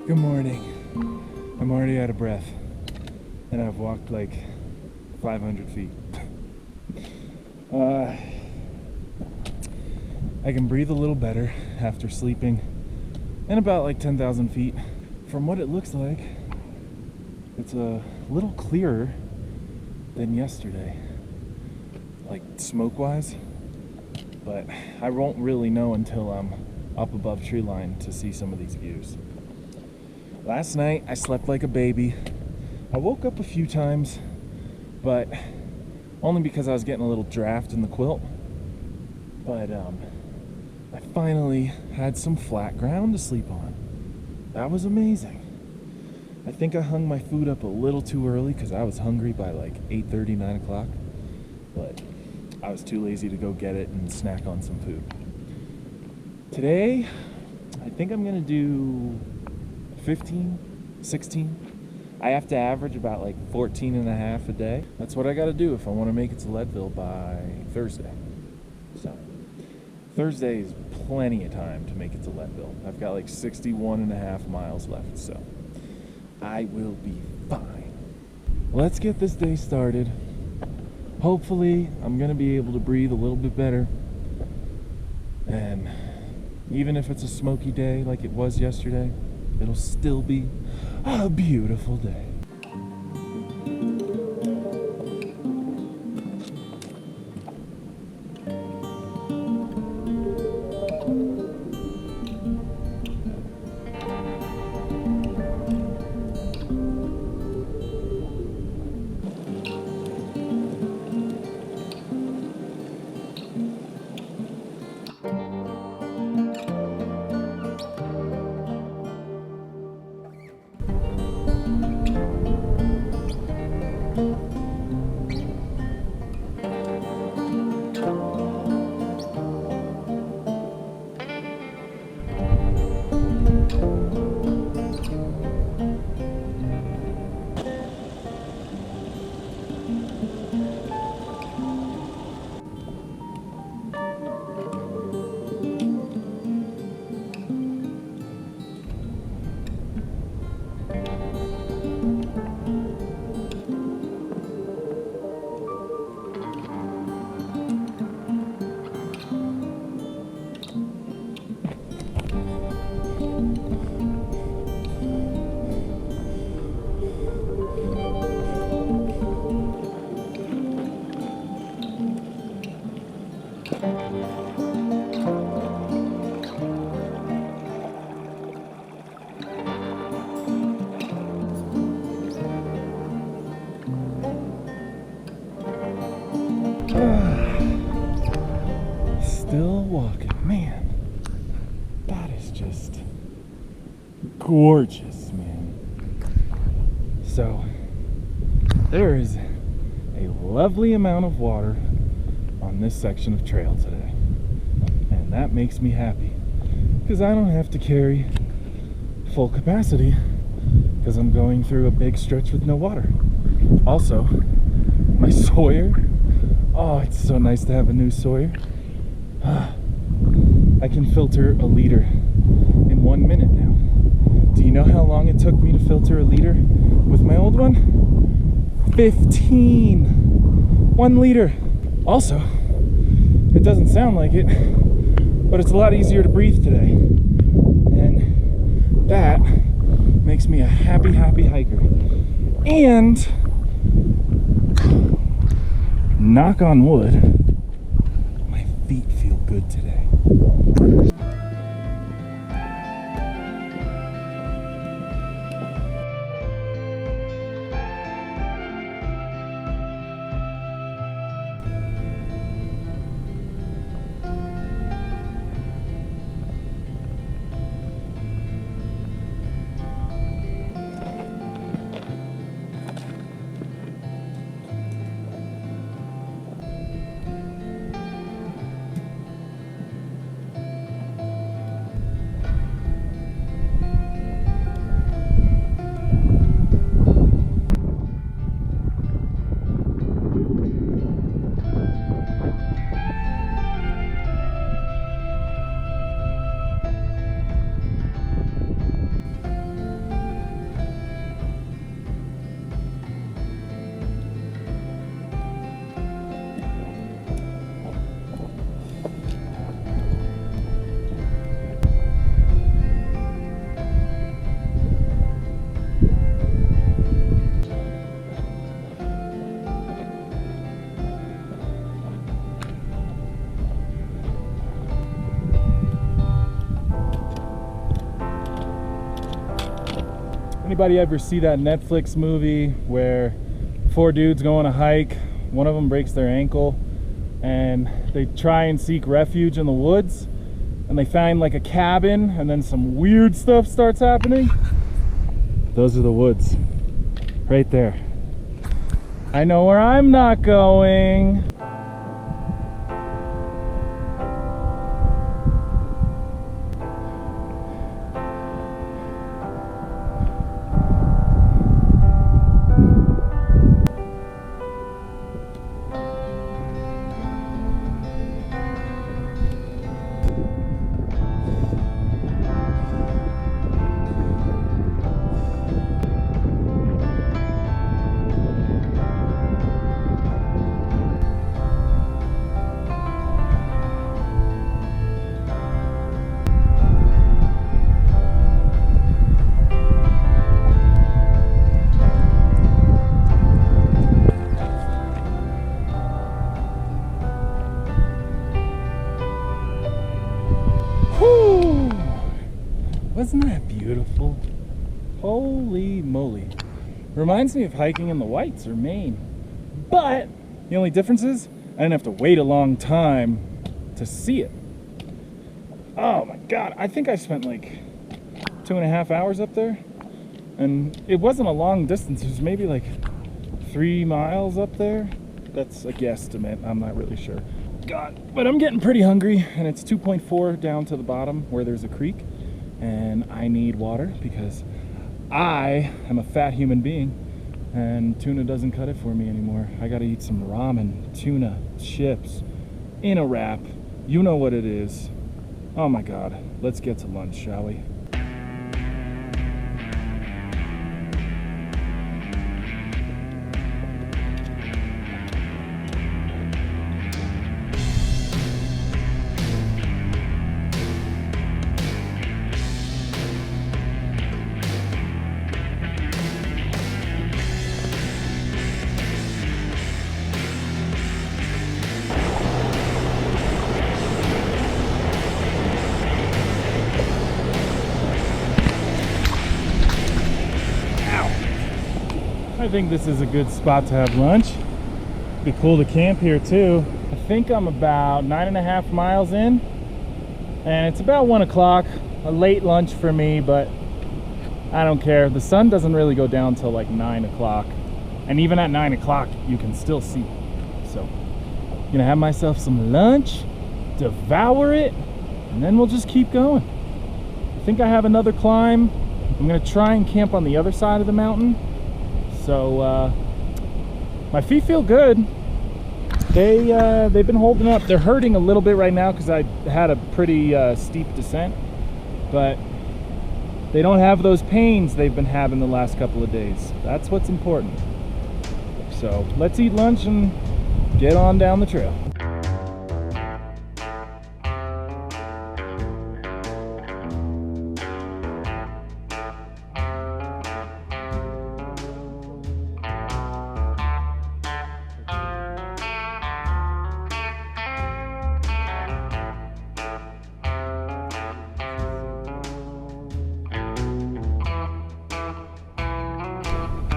Good morning. I'm already out of breath, and I've walked like 500 feet. I can breathe a little better after sleeping in about like 10,000 feet. From what it looks like, it's a little clearer than yesterday, like smoke-wise, but I won't really know until I'm up above tree line to see some of these views. Last night, I slept like a baby. I woke up a few times, but only because I was getting a little draft in the quilt. But I finally had some flat ground to sleep on. That was amazing. I think I hung my food up a little too early because I was hungry by like 8:30, 9 o'clock. But I was too lazy to go get it and snack on some food. Today, I think I'm gonna do 15, 16. I have to average about like 14 and a half a day. That's what I got to do if I want to make it to Leadville by Thursday. So Thursday is plenty of time to make it to Leadville. I've got like 61 and a half miles left, so I will be fine. Let's get this day started. Hopefully I'm going to be able to breathe a little bit better. And even if it's a smoky day like it was yesterday, it'll still be a beautiful day. Still walking. Man, that is just gorgeous, man. So, there is a lovely amount of water on this section of trail today. And that makes me happy because I don't have to carry full capacity because I'm going through a big stretch with no water. Also, my Sawyer. Oh, it's so nice to have a new Sawyer. I can filter a liter in 1 minute now. Do you know how long it took me to filter a liter with my old one? 15. 1 liter. Also, it doesn't sound like it, but it's a lot easier to breathe today. And that makes me a happy, happy hiker. And knock on wood, my feet feel good today. Anybody ever see that Netflix movie where 4 dudes go on a hike, one of them breaks their ankle, and they try and seek refuge in the woods, and they find like a cabin, and then some weird stuff starts happening? Those are the woods, right there. I know where I'm not going. Wasn't that beautiful? Holy moly. Reminds me of hiking in the Whites or Maine. But the only difference is I didn't have to wait a long time to see it. Oh my God, I think I spent like 2.5 hours up there. And it wasn't a long distance, it was maybe like 3 miles up there. That's a guesstimate, I'm not really sure. God, but I'm getting pretty hungry, and it's 2.4 down to the bottom where there's a creek. And I need water because I am a fat human being and tuna doesn't cut it for me anymore. I gotta eat some ramen, tuna, chips, in a wrap. You know what it is. Oh my God, let's get to lunch, shall we? I think this is a good spot to have lunch. Be cool to camp here too. I think I'm about 9.5 miles in, and it's about 1 o'clock. A late lunch for me, but I don't care. The sun doesn't really go down till like 9 o'clock, and even at 9 o'clock you can still see. So I'm gonna have myself some lunch, devour it, and then we'll just keep going. I think I have another climb. I'm gonna try and camp on the other side of the mountain. So my feet feel good. They've been holding up. They're hurting a little bit right now because I had a pretty steep descent, but they don't have those pains they've been having the last couple of days. That's what's important. So let's eat lunch and get on down the trail.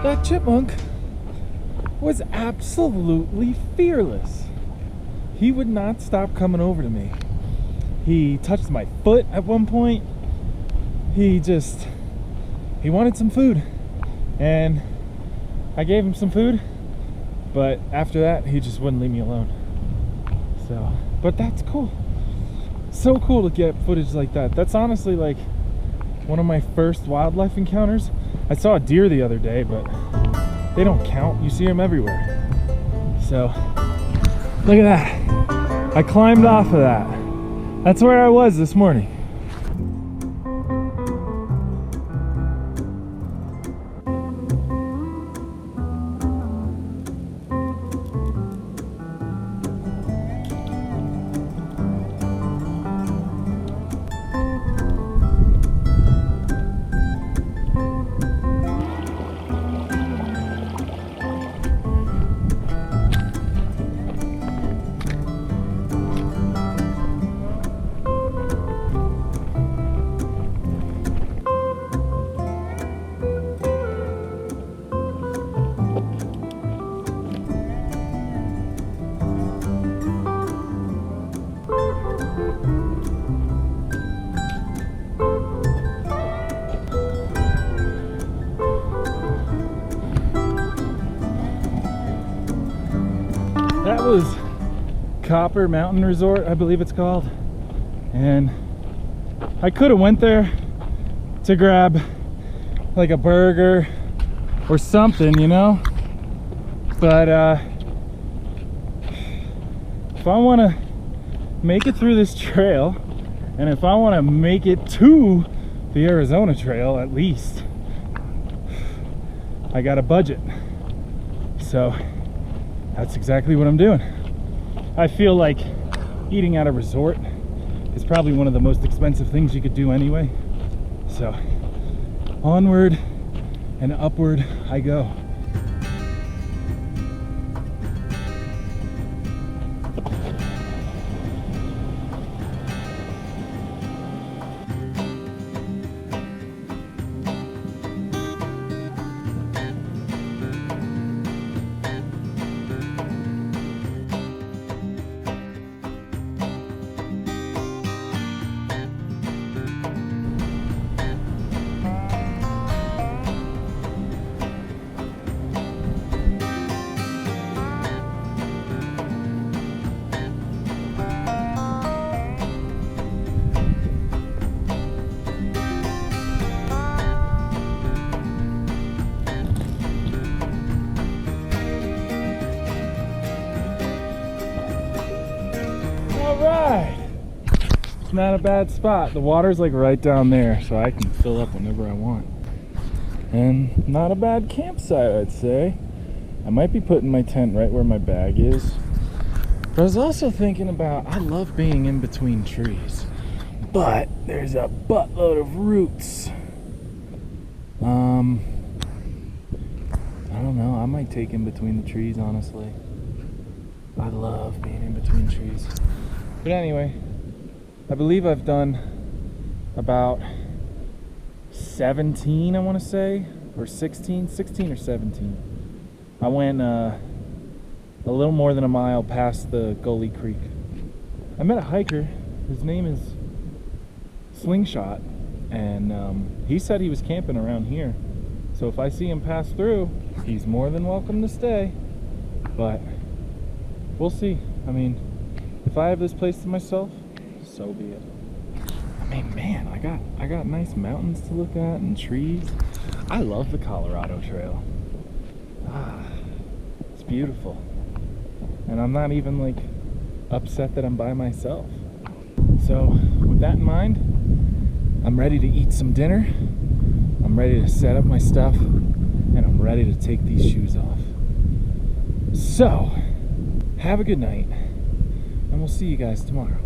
That chipmunk was absolutely fearless. He would not stop coming over to me. He touched my foot at one point. He wanted some food, and I gave him some food, but after that he just wouldn't leave me alone. So, but that's cool. So cool to get footage like that. That's honestly like one of my first wildlife encounters. I saw a deer the other day, but they don't count. You see them everywhere. So, look at that. I climbed off of that. That's where I was this morning. was Copper Mountain Resort, I believe it's called. And I could have went there to grab like a burger or something, you know? But if I want to make it through this trail, and if I want to make it to the Arizona Trail at least, I got a budget. So that's exactly what I'm doing. I feel like eating at a resort is probably one of the most expensive things you could do anyway. So onward and upward I go. Alright, it's not a bad spot. The water's like right down there, so I can fill up whenever I want. And not a bad campsite, I'd say. I might be putting my tent right where my bag is. But I was also thinking about, I love being in between trees, but there's a buttload of roots. I don't know, I might take in between the trees, honestly. I love being in between trees. But anyway, I believe I've done about 17, I want to say, or 16 or 17. I went a little more than a mile past the Gully Creek. I met a hiker. His name is Slingshot, and he said he was camping around here. So if I see him pass through, he's more than welcome to stay. But we'll see. I mean, if I have this place to myself, so be it. I mean, man, I got nice mountains to look at and trees. I love the Colorado Trail. It's beautiful. And I'm not even like upset that I'm by myself. So with that in mind, I'm ready to eat some dinner. I'm ready to set up my stuff, and I'm ready to take these shoes off. So have a good night, and we'll see you guys tomorrow.